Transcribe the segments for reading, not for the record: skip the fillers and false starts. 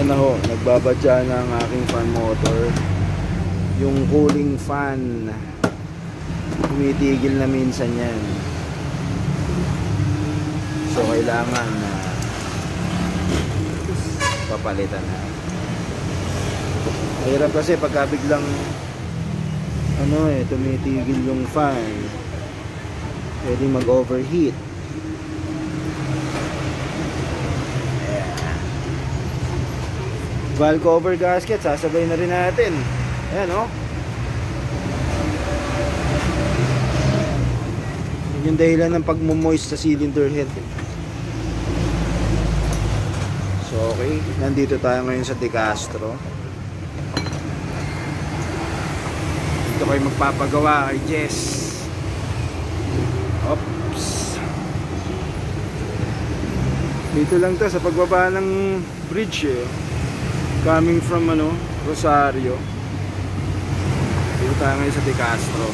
na ho, nagbabadya na ang aking fan motor. Yung cooling fan tumitigil na minsan yan, so kailangan na papalitan na. Mahirap kasi pagka biglang tumitigil yung fan, pwedeng mag overheat. Valve cover gasket, sasabay na rin natin. Ayan o. Yun yung dahilan ng pagmumoist sa cylinder head. So okay, nandito tayo ngayon sa De Castro. Dito kayo magpapagawa kay Jess. Oops. Dito lang to sa pagbaba ng bridge coming from Rosario. Dito tayo ngayon sa De Castro.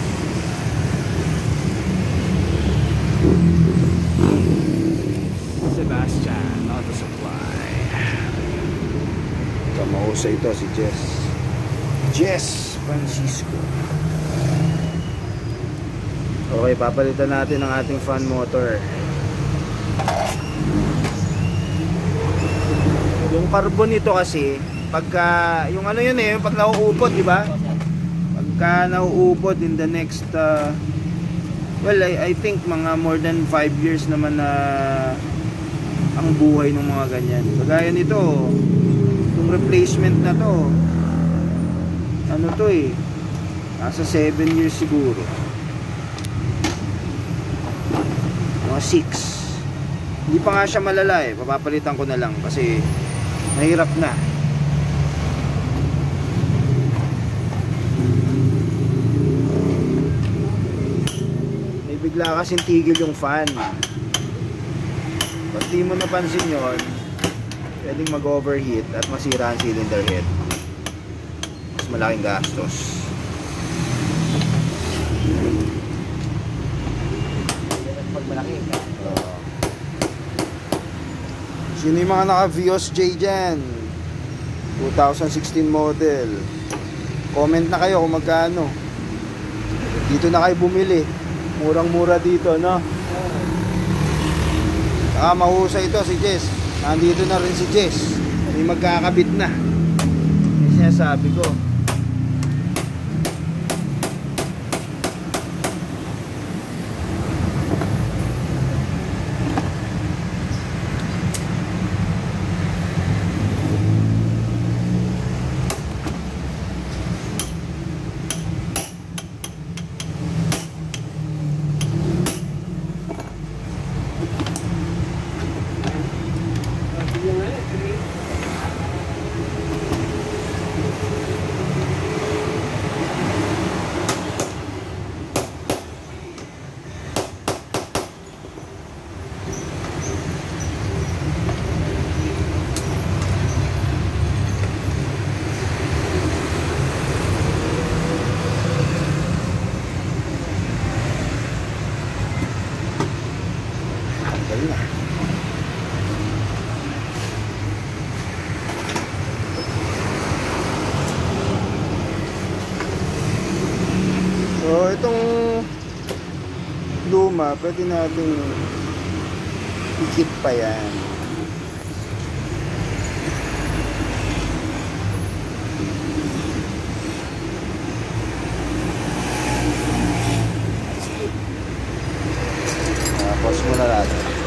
Sebastian Auto Supply. Kamausa ito si Jess Francisco. Okay, papalitan natin ang ating fan motor. Yung carbon nito kasi pagka yung pag nauupod, di ba? Pagka nauupod in the next well, I think mga more than 5 years naman na ang buhay ng mga ganyan. Kagaya nito, yung replacement na to, nasa 7 years siguro, mga 6. Hindi pa nga siya malala papapalitan ko na lang kasi mahirap na. May bigla kasing tigil yung fan. Pag di mo napansin yun, pwedeng mag-overheat at masira ang cylinder head. Mas malaking gastos. Pag malaki sino yung mga naka Vios J dyan 2016 model, comment na kayo kung magkano. Dito na kayo bumili, murang mura dito, no? Mahusay ito si Jess. Nandito na rin si Jess, may magkakabit na. Yung sinasabi ko. So itong luma, pwede natin ikit pa yan. Pause muna natin.